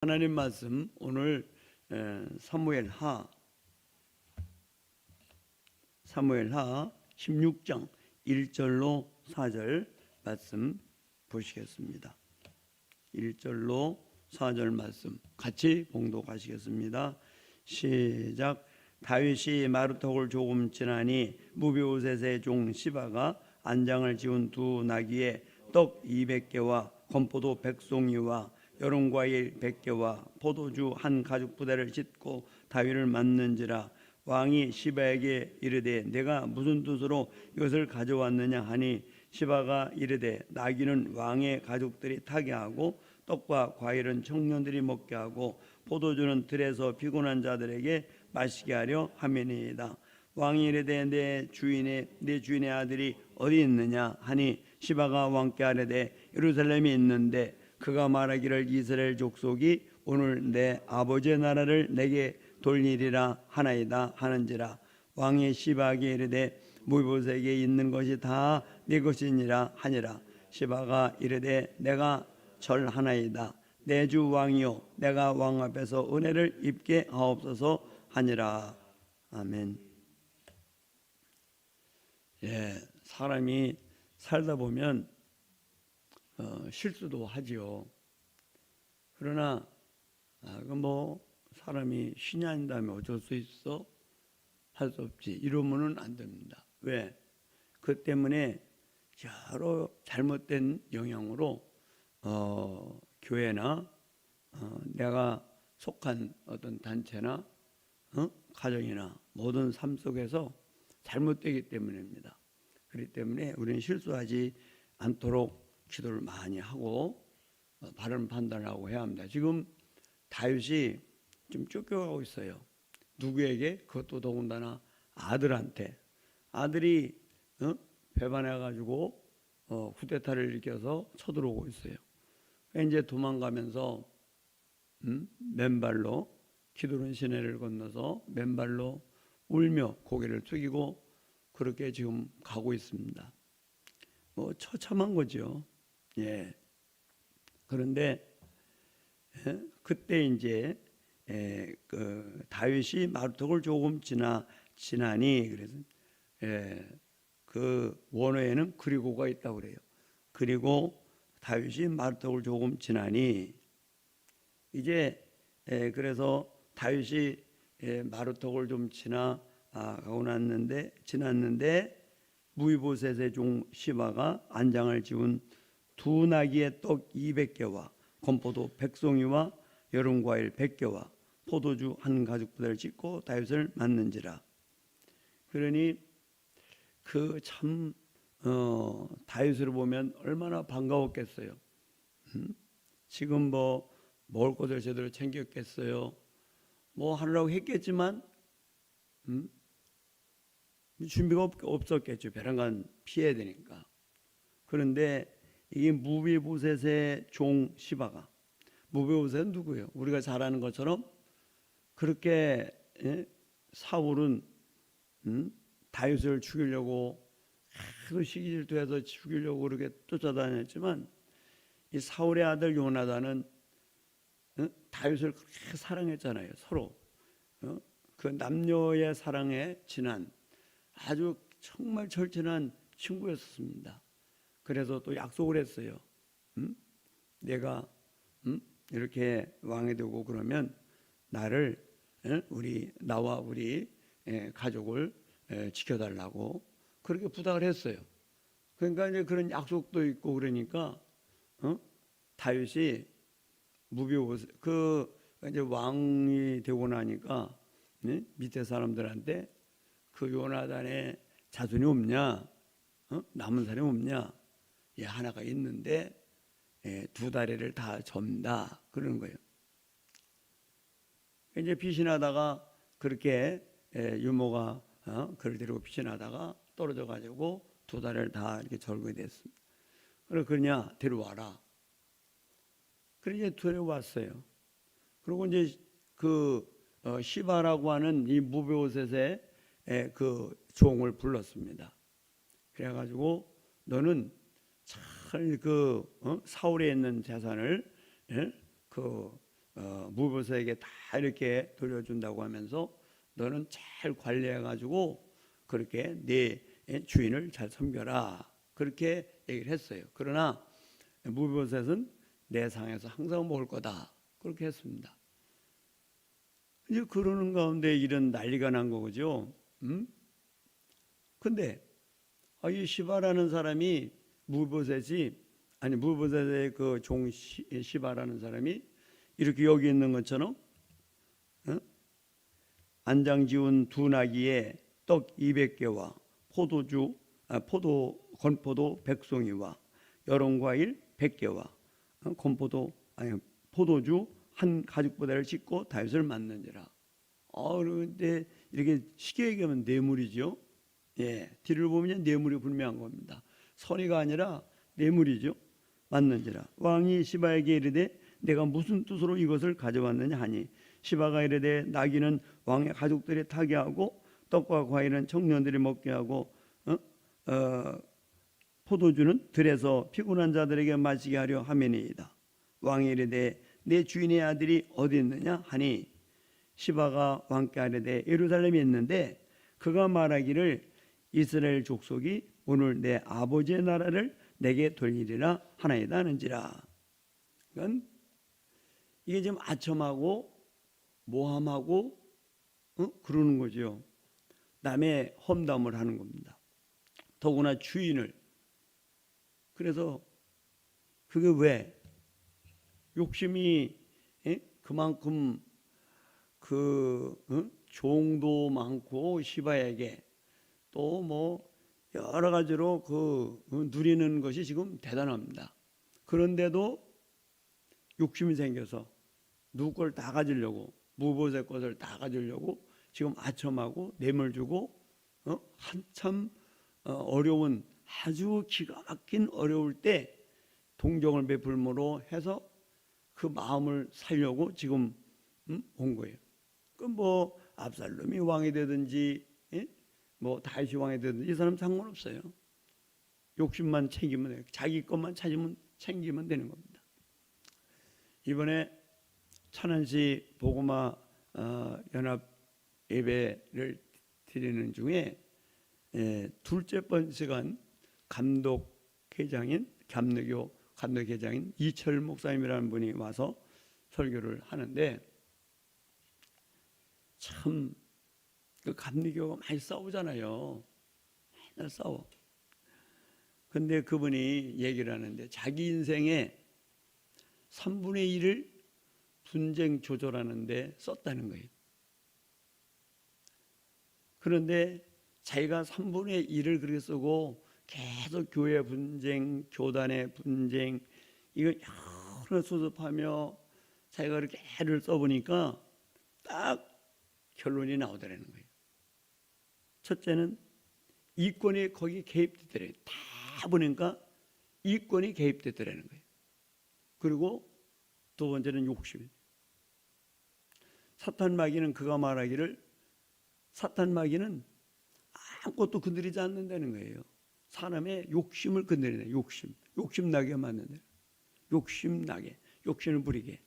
하나님 말씀 오늘 사무엘하 16장 1절로 4절 말씀 보시겠습니다. 1절로 4절 말씀 같이 봉독하시겠습니다. 시작. 다윗이 마루턱을 조금 지나니 무비보셋의 종 시바가 안장을 지운 두 나귀에 떡 200개와 건포도 100송이와 여름과일 100개와 포도주 한 가죽 부대를 싣고 다윗을 맞는지라. 왕이 시바에게 이르되 내가 무슨 뜻으로 이것을 가져왔느냐 하니 시바가 이르되 나귀는 왕의 가족들이 타게 하고 떡과 과일은 청년들이 먹게 하고 포도주는 들에서 피곤한 자들에게 마시게 하려 함이니이다. 왕이 이르되 내 주인의 아들이 어디 있느냐 하니 시바가 왕께 아뢰되 예루살렘에 있는데 그가 말하기를 이스라엘 족속이 오늘 내 아버지의 나라를 내게 돌리리라 하나이다 하는지라. 왕이 시바에게 이르되 무비보셋에게 있는 것이 다 네 것이니라 하니라. 시바가 이르되 내가 절하나이다. 내 주 왕이요 내가 왕 앞에서 은혜를 입게 하옵소서 하니라. 아멘. 사람이 살다 보면 실수도 하지요. 그러나 사람이 신이 아닌다면 어쩔 수 있어? 할 수 없지. 이러면은 안 됩니다. 왜? 그 때문에 여러 잘못된 영향으로 교회나 내가 속한 어떤 단체나 가정이나 모든 삶 속에서 잘못되기 때문입니다. 그렇기 때문에 우리는 실수하지 않도록 기도를 많이 하고 바른 판단하고 해야 합니다. 지금 다윗이 좀 쫓겨가고 있어요. 누구에게? 그것도 더군다나 아들한테. 아들이 배반해가지고 쿠데타를 일으켜서 쳐들어오고 있어요. 이제 도망가면서 맨발로 기드론 시내를 건너서 맨발로 울며 고개를 숙이고 그렇게 지금 가고 있습니다. 처참한 거죠. 그런데 그때 이제 그 다윗이 마루턱을 조금 지나니 그래서 그 원어에는 그리고가 있다고 그래요. 그리고 다윗이 마루턱을 조금 지나니 이제 그래서 다윗이 마루턱을 좀 지나가고 지났는데 무비보셋의 종 시바가 안장을 지운 두 나귀의 떡 200개와 건포도 100송이와 여름과일 100개와 포도주 한 가죽 부대를 싣고 다윗을 맞는지라. 그러니 그 참 다윗을 보면 얼마나 반가웠겠어요. 지금 먹을 것을 제대로 챙겼겠어요. 하려고 했겠지만 준비가 없었겠죠. 벼랑간 피해야 되니까. 그런데 이게 무비보셋의 종 시바가, 무비보셋은 누구예요? 우리가 잘 아는 것처럼 그렇게 사울은 다윗을 죽이려고 하도 시기질투해서 죽이려고 그렇게 쫓아다녔지만 이 사울의 아들 요나단은 다윗을 그렇게 사랑했잖아요. 서로 그 남녀의 사랑에 진한 아주 정말 절친한 친구였습니다. 그래서 또 약속을 했어요. 내가 이렇게 왕이 되고 그러면 나와 우리 가족을 지켜달라고 그렇게 부탁을 했어요. 그러니까 이제 그런 약속도 있고 그러니까 다윗이 무비보셋 이제 왕이 되고 나니까 밑에 사람들한테 그 요나단의 자손이 없냐? 남은 사람이 없냐? 하나가 있는데 두 다리를 다 접는다 그러는 거예요. 이제 피신하다가 그렇게 유모가 그를 데리고 피신하다가 떨어져 가지고 두 다리를 다 이렇게 절게 됐습니다. 그래서 그러냐 데려와라. 그래서 이제 데려왔어요. 그리고 이제 그 시바라고 하는 이 무비보셋의 그 종을 불렀습니다. 그래가지고 너는 잘 사울에 있는 재산을 무보세에게 다 이렇게 돌려준다고 하면서 너는 잘 관리해가지고 그렇게 네 주인을 잘 섬겨라 그렇게 얘기를 했어요. 그러나 무보셋은 내 상에서 항상 먹을 거다 그렇게 했습니다. 이제 그러는 가운데 이런 난리가 난 거죠. 근데 이 시바라는 사람이 무보셋의 그 종 시바라는 사람이 이렇게 여기 있는 것처럼 안장 지운 두 나귀에 떡 200개와 건포도 100송이와 여러 과일 100개와 포도주 한 가죽보다를 찢고 다윗을 맞는지라. 그런데 이렇게 쉽게 얘기하면 뇌물이죠. 예, 뒤를 보면 뇌물이 분명한 겁니다. 선의가 아니라 뇌물이죠. 맞는지라. 왕이 시바에게 이르되 내가 무슨 뜻으로 이것을 가져왔느냐 하니 시바가 이르되 나귀는 왕의 가족들이 타게 하고 떡과 과일은 청년들이 먹게 하고 포도주는 들에서 피곤한 자들에게 마시게 하려 함이니이다. 왕이 이르되 내 주인의 아들이 어디 있느냐 하니 시바가 왕께 아뢰되 예루살렘에 있는데 그가 말하기를 이스라엘 족속이 오늘 내 아버지의 나라를 내게 돌리리라 하나이다 하는지라. 그러니까 이게 지금 아첨하고 모함하고 그러는 거죠. 남의 험담을 하는 겁니다. 더구나 주인을. 그래서 그게 왜 욕심이 그만큼 종도 많고 시바에게 또 뭐 여러 가지로 누리는 것이 지금 대단합니다. 그런데도 욕심이 생겨서 누구 걸 다 가지려고 무보셋 것을 다 가지려고 지금 아첨하고 뇌물 주고 한참 어려운 아주 기가 막힌 어려울 때 동정을 베풀므로 해서 그 마음을 살려고 지금 온 거예요. 그럼 뭐 압살롬이 왕이 되든지 뭐 다윗이 왕이 되든지 이 사람 상관없어요. 욕심만 챙기면 돼요. 자기 것만 챙기면 되는 겁니다. 이번에 천안시 보고마 연합 예배를 드리는 중에 둘째 번 시간 감독회장인 이철 목사님이라는 분이 와서 설교를 하는데 참 그 감리교가 많이 싸우잖아요. 맨날 싸워. 근데 그분이 얘기를 하는데 자기 인생의 3분의 1을 분쟁 조절하는데 썼다는 거예요. 그런데 자기가 3분의 1을 그렇게 쓰고 계속 교회 분쟁, 교단의 분쟁 이거 여러 수습하며 자기가 그렇게 애를 써보니까 딱 결론이 나오더라는 거예요. 첫째는 이권이 거기 개입됐더래요. 다 보니까 이권이 개입됐더라는 거예요. 그리고 두 번째는 욕심이에요. 사탄 마귀는 그가 말하기를 사탄 마귀는 아무것도 건드리지 않는다는 거예요. 사람의 욕심을 건드리네. 욕심나게 만드네. 욕심나게, 욕심을 부리게.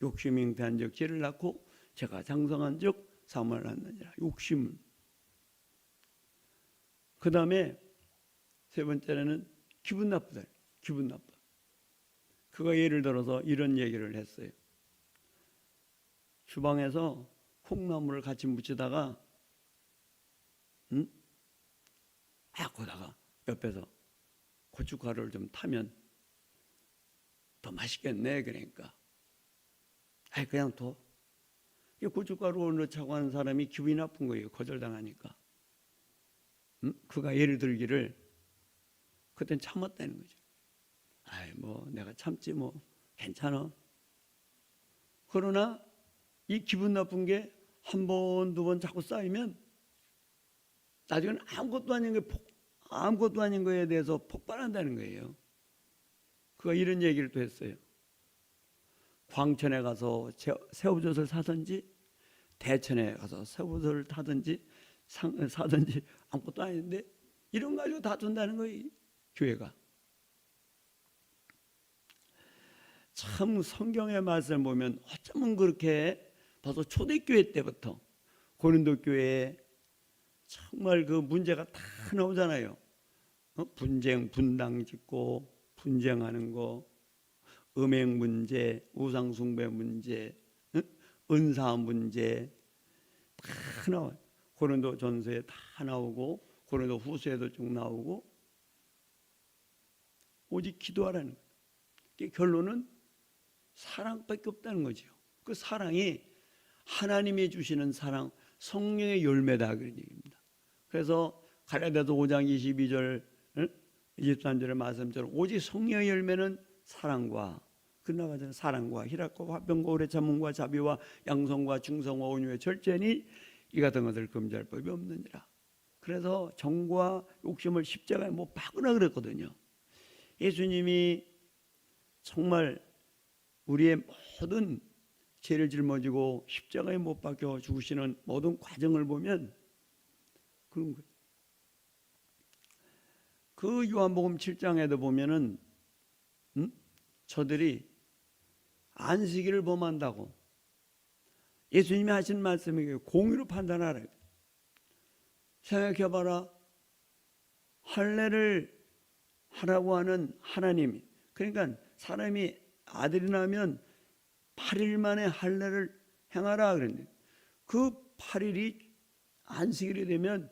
욕심이 잉태한 적 죄를 낳고 제가 장성한 적 사망을 낳느니라. 욕심. 그 다음에 세 번째는 기분 나쁘다. 기분 나빠. 그가 예를 들어서 이런 얘기를 했어요. 주방에서 콩나물을 같이 무치다가 거다가 옆에서 고춧가루를 좀 타면 더 맛있겠네. 그러니까 그냥 둬. 고춧가루 넣자고 하는 사람이 기분이 나쁜 거예요. 거절당하니까. 그가 예를 들기를 그땐 참았다는 거죠. 뭐 내가 참지 뭐 괜찮아. 그러나 이 기분 나쁜 게 한 번, 두 번 자꾸 쌓이면 나중에는 아무것도 아닌 거에 대해서 폭발한다는 거예요. 그가 이런 얘기를 또 했어요. 광천에 가서 새우젓을 사든지 대천에 가서 새우젓을 사든지 아무것도 아닌데 이런 가지고 다툰다는 거예요. 교회가. 참 성경의 말씀을 보면 어쩌면 그렇게 벌써 초대교회 때부터 고린도 교회에 정말 그 문제가 다 나오잖아요. 분쟁, 분당 짓고 분쟁하는 거, 음행 문제, 우상 숭배 문제, 은사 문제 다 나와요. 고린도 전서에 다 나오고 고린도 후서에도 쭉 나오고 오직 기도하라는 거예요. 결론은 사랑밖에 없다는 거죠. 그 사랑이 하나님이 주시는 사랑, 성령의 열매다 그런 얘기입니다. 그래서 갈라디아서 5장 22절 23절의 말씀처럼 오직 성령의 열매는 사랑과 끝나가잖아요. 사랑과 희락과 화평과 오래 참음과 자비와 양성과 충성과 온유와 절제니 이 같은 것을 금지할 법이 없느니라. 그래서 정과 욕심을 십자가에 못 박으라 그랬거든요. 예수님이 정말 우리의 모든 죄를 짊어지고 십자가에 못 박혀 죽으시는 모든 과정을 보면 그런 거예요. 그 요한복음 7장에도 보면은 저들이 안식일을 범한다고 예수님이 하신 말씀이 공의로 판단하라. 생각해봐라. 할례를 하라고 하는 하나님이, 그러니까 사람이 아들이 나면 8일 만에 할례를 행하라 그랬는데 그 8일이 안식일이 되면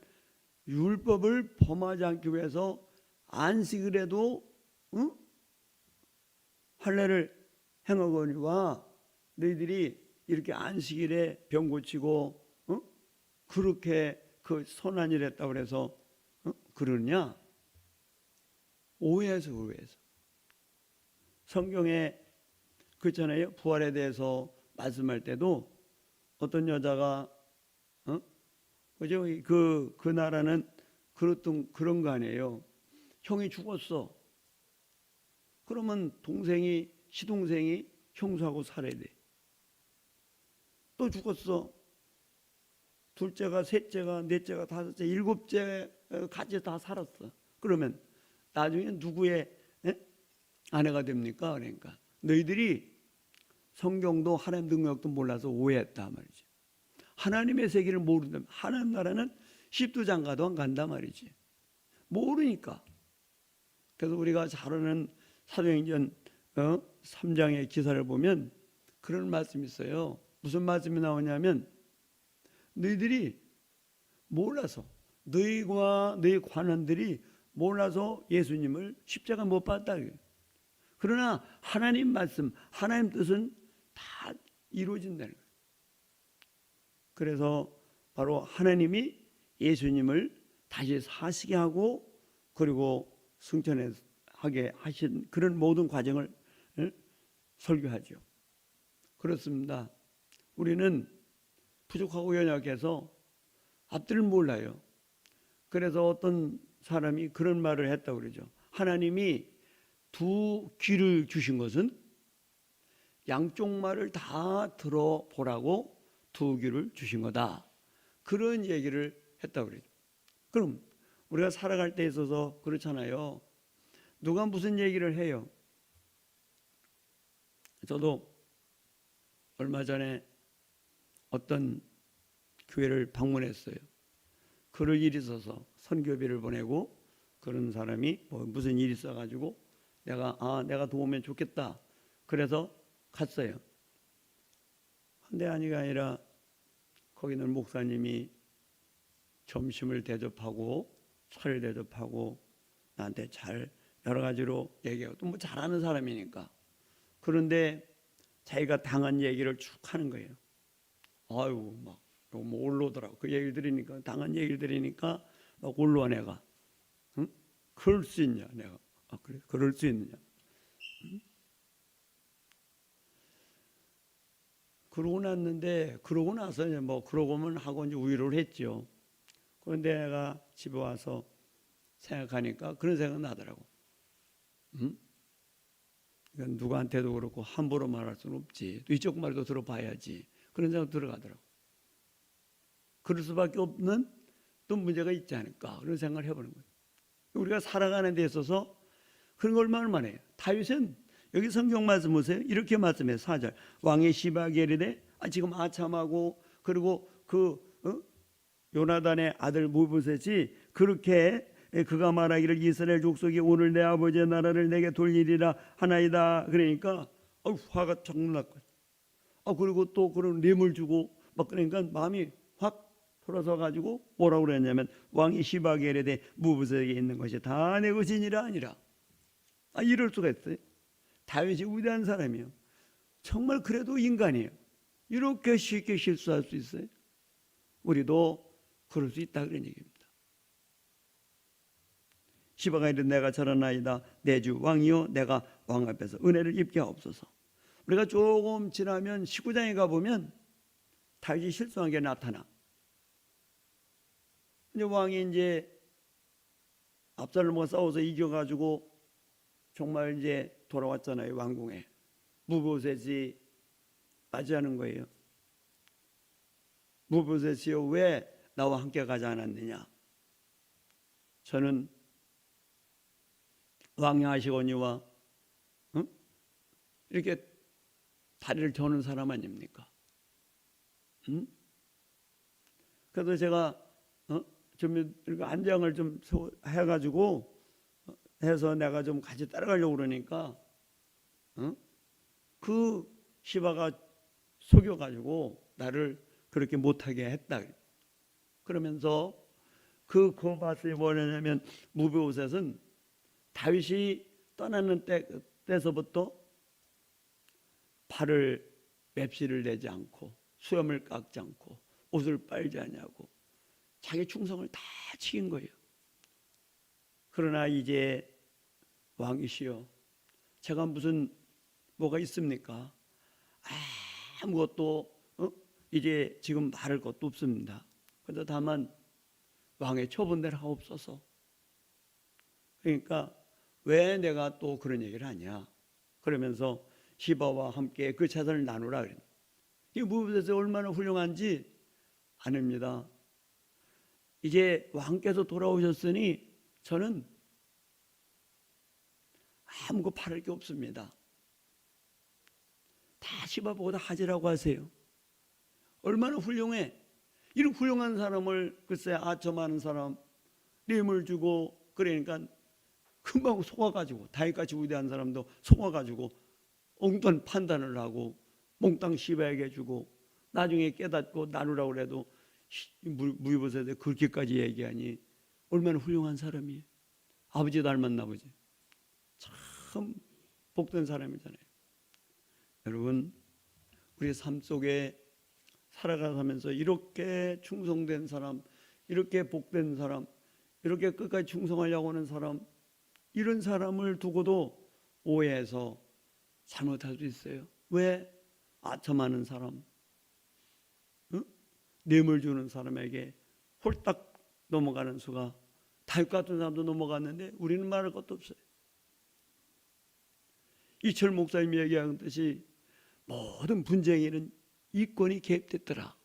율법을 범하지 않기 위해서 안식일에도 할례를 행하거니와 너희들이 이렇게 안식일에 병 고치고 그렇게 그 선한 일 했다고 그래서 그러냐? 오해해서 성경에 그렇잖아요. 부활에 대해서 말씀할 때도 어떤 여자가 그죠? 그 나라는 그런 거 아니에요. 형이 죽었어. 그러면 시동생이 형수하고 살아야 돼. 또 죽었어. 둘째가, 셋째가, 넷째가, 다섯째, 일곱째 같이 다 살았어. 그러면 나중에 누구의 아내가 됩니까? 그러니까 너희들이 성경도 하나님 능력도 몰라서 오해했다 말이지. 하나님의 세계를 모른다면 하나님 나라는 십두장가도 안 간다 말이지. 모르니까. 그래서 우리가 잘 아는 사도행전 3장의 기사를 보면 그런 말씀이 있어요. 무슨 말씀이 나오냐면 너희들이 몰라서 너희와 너희 관원들이 몰라서 예수님을 십자가 못 박았다. 그러나 하나님 말씀, 하나님 뜻은 다 이루어진다는 거예요. 그래서 바로 하나님이 예수님을 다시 사시게 하고 그리고 승천하게 하신 그런 모든 과정을 설교하죠. 그렇습니다. 우리는 부족하고 연약해서 앞뒤를 몰라요. 그래서 어떤 사람이 그런 말을 했다고 그러죠. 하나님이 두 귀를 주신 것은 양쪽 말을 다 들어보라고 두 귀를 주신 거다. 그런 얘기를 했다고 그러죠. 그럼 우리가 살아갈 때 있어서 그렇잖아요. 누가 무슨 얘기를 해요. 저도 얼마 전에 어떤 교회를 방문했어요. 그럴 일이 있어서 선교비를 보내고 그런 사람이 무슨 일이 있어가지고 내가 도우면 좋겠다. 그래서 갔어요. 근데 아니라 거기는 목사님이 점심을 대접하고 차를 대접하고 나한테 잘 여러 가지로 얘기하고 또 뭐 잘하는 사람이니까. 그런데 자기가 당한 얘기를 쭉 하는 거예요. 아유 막 뭐 올라오더라고. 그 얘기를 들으니까 당한 얘기를 들으니까 막 올라와 내가. 응? 그럴 수 있냐 내가. 아 그래? 그럴 수 있느냐. 응? 그러고 나서 이제 뭐 그러고만 하고 이제 위로를 했죠. 그런데 내가 집에 와서 생각하니까 그런 생각 나더라고. 응? 이건 누구한테도 그렇고 함부로 말할 수는 없지. 또 이쪽 말도 들어봐야지. 그런 생각 들어가더라고. 그럴 수밖에 없는 또 문제가 있지 않을까 그런 생각을 해보는 거예요. 우리가 살아가는 데 있어서 그런 걸 얼마나 해요. 다윗은 여기 성경 말씀 보세요. 이렇게 말씀해요. 4절. 왕의 시바가 이르되 지금 아참하고 그리고 요나단의 아들 무브셋이 그렇게 그가 말하기를 이스라엘 족속이 오늘 내 아버지의 나라를 내게 돌리리라 하나이다. 그러니까 화가 정 났고 그리고 또 그런 뇌물 주고 막 그러니까 마음이 확 돌아서 가지고 뭐라고 그랬냐면 왕이 시바가 이르되 무브셋에게 있는 것이 다 내 것이니라 아니라. 이럴 수가 있어요. 다윗이 위대한 사람이에요. 정말 그래도 인간이에요. 이렇게 쉽게 실수할 수 있어요? 우리도 그럴 수 있다 그런 얘기입니다. 시바가 이르되 내가 저러나이다. 내 주 왕이요 내가 왕 앞에서 은혜를 입게 하옵소서. 우리가 조금 지나면 19장에 가보면 다윗이 실수한 게 나타나. 이제 왕이 이제 압살롬과 싸워서 이겨가지고 정말 이제 돌아왔잖아요. 왕궁에. 무보셋이 맞이하는 거예요. 무보셋이요 왜 나와 함께 가지 않았느냐. 저는 왕이 하시거니와 이렇게 다리를 저는 사람 아닙니까? 그래서 제가 좀 안장을 좀 해가지고 해서 내가 좀 같이 따라가려고 그러니까 그 시바가 속여가지고 나를 그렇게 못하게 했다. 그러면서 그 봤을 때 뭐냐면 무보셋은 다윗이 떠나는 때서부터 팔을 맵시를 내지 않고 수염을 깎지 않고 옷을 빨지 않냐고 자기 충성을 다 지킨 거예요. 그러나 이제 왕이시여 제가 무슨 뭐가 있습니까? 아무것도 이제 지금 말할 것도 없습니다. 그래서 다만 왕의 처분대로 하옵소서. 그러니까 왜 내가 또 그런 얘기를 하냐. 그러면서 시바와 함께 그 재산을 나누라 그랬는데 이 무브셋이 얼마나 훌륭한지 아닙니다. 이제 왕께서 돌아오셨으니 저는 아무것도 바랄 게 없습니다. 다 시바보다 하지라고 하세요. 얼마나 훌륭해. 이런 훌륭한 사람을 글쎄 아첨하는 사람 뇌물 주고 그러니까 금방 속아가지고 다윗같이 위대한 사람도 속아가지고 엉뚱한 판단을 하고 몽땅 시바에게 주고 나중에 깨닫고 나누라고 그래도 무보셋에 그렇게까지 얘기하니 얼마나 훌륭한 사람이에요. 아버지 닮았나 보지. 참 복된 사람이잖아요. 여러분 우리 삶 속에 살아가면서 이렇게 충성된 사람, 이렇게 복된 사람, 이렇게 끝까지 충성하려고 하는 사람, 이런 사람을 두고도 오해해서 잘못할 수 있어요. 왜? 아첨하는 사람, 뇌물 주는 사람에게 홀딱 넘어가는 수가 다윗 같은 사람도 넘어갔는데 우리는 말할 것도 없어요. 이철 목사님이 얘기한 듯이 모든 분쟁에는 이권이 개입됐더라.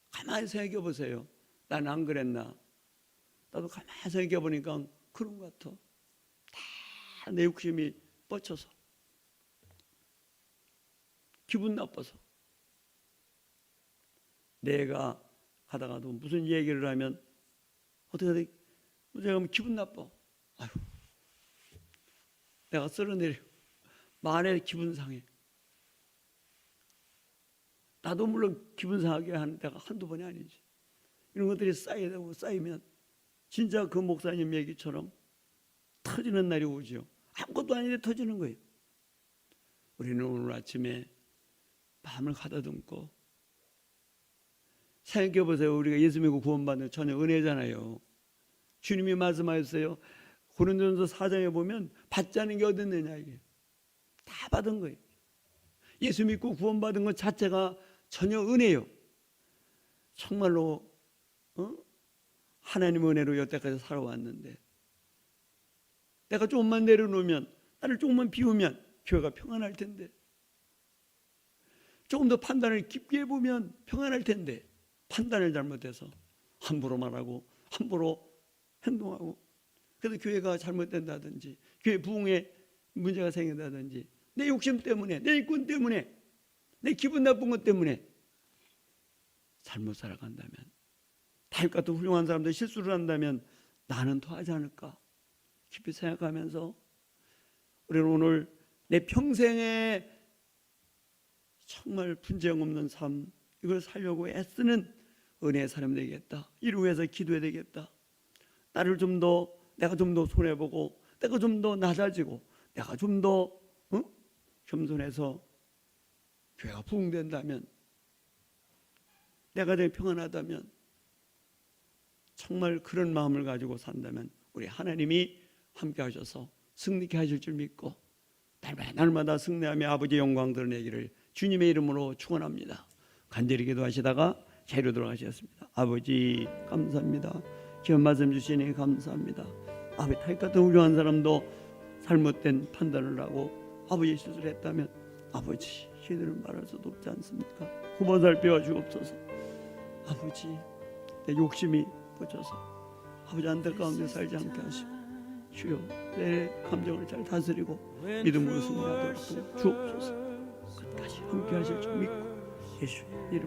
가만히 생각해 보세요. 난 안 그랬나? 나도 가만히 생각해 보니까 그런 것 같아. 다 내 욕심이 뻗쳐서 기분 나빠서 내가 하다가도 무슨 얘기를 하면 어떻게 하지? 제가 기분 나빠. 아유, 내가 쓸어내려. 만에 기분 상해. 나도 물론 기분 상하게 하는 데가 한두 번이 아니지. 이런 것들이 쌓이고 쌓이면 진짜 그 목사님 얘기처럼 터지는 날이 오죠. 아무것도 아닌데 터지는 거예요. 우리는 오늘 아침에 마음을 가다듬고 생각해 보세요. 우리가 예수 믿고 구원받는 전혀 은혜잖아요. 주님이 말씀하셨어요. 고린도전서 4장에 보면 받지 않은 게 어디 있느냐 이게. 다 받은 거예요. 예수 믿고 구원받은 것 자체가 전혀 은혜요. 정말로 하나님의 은혜로 여태까지 살아왔는데 내가 조금만 내려놓으면 나를 조금만 비우면 교회가 평안할 텐데 조금 더 판단을 깊게 해보면 평안할 텐데 판단을 잘못해서 함부로 말하고 함부로 행동하고 그래서 교회가 잘못된다든지 교회 부흥에 문제가 생긴다든지 내 욕심 때문에 내 일꾼 때문에 내 기분 나쁜 것 때문에 잘못 살아간다면 다윗 같은 훌륭한 사람들 실수를 한다면 나는 더 하지 않을까 깊이 생각하면서 우리는 오늘 내 평생에 정말 분쟁 없는 삶 이걸 살려고 애쓰는 은혜의 사람이 되겠다. 이를 위해서 기도해야 되겠다. 나를 좀 더 내가 좀 더 손해보고 내가 좀 더 낮아지고 내가 좀 더 겸손해서 교회가 부흥된다면 내가 되게 평안하다면 정말 그런 마음을 가지고 산다면 우리 하나님이 함께 하셔서 승리케 하실 줄 믿고 날마다 승리하며 아버지의 영광 드러내기를 주님의 이름으로 축원합니다. 간절히 기도하시다가 자리로 돌아가시겠습니다. 아버지 감사합니다. 귀한 말씀 주시니 감사합니다. 아버지 다윗 같은 훌륭한 사람도 잘못된 판단을 하고 아버지 실수를 했다면 아버지 저희들은 말할 수도 없지 않습니까? 고만 살펴 주옵소서. 아버지 내 욕심이 붙여서 아버지 안타까운데 살지 않게 하시고 주여 내 감정을 잘 다스리고 믿음으로 승리하도록 주옵소서. 끝까지 함께 하실 줄 믿고 예수 이름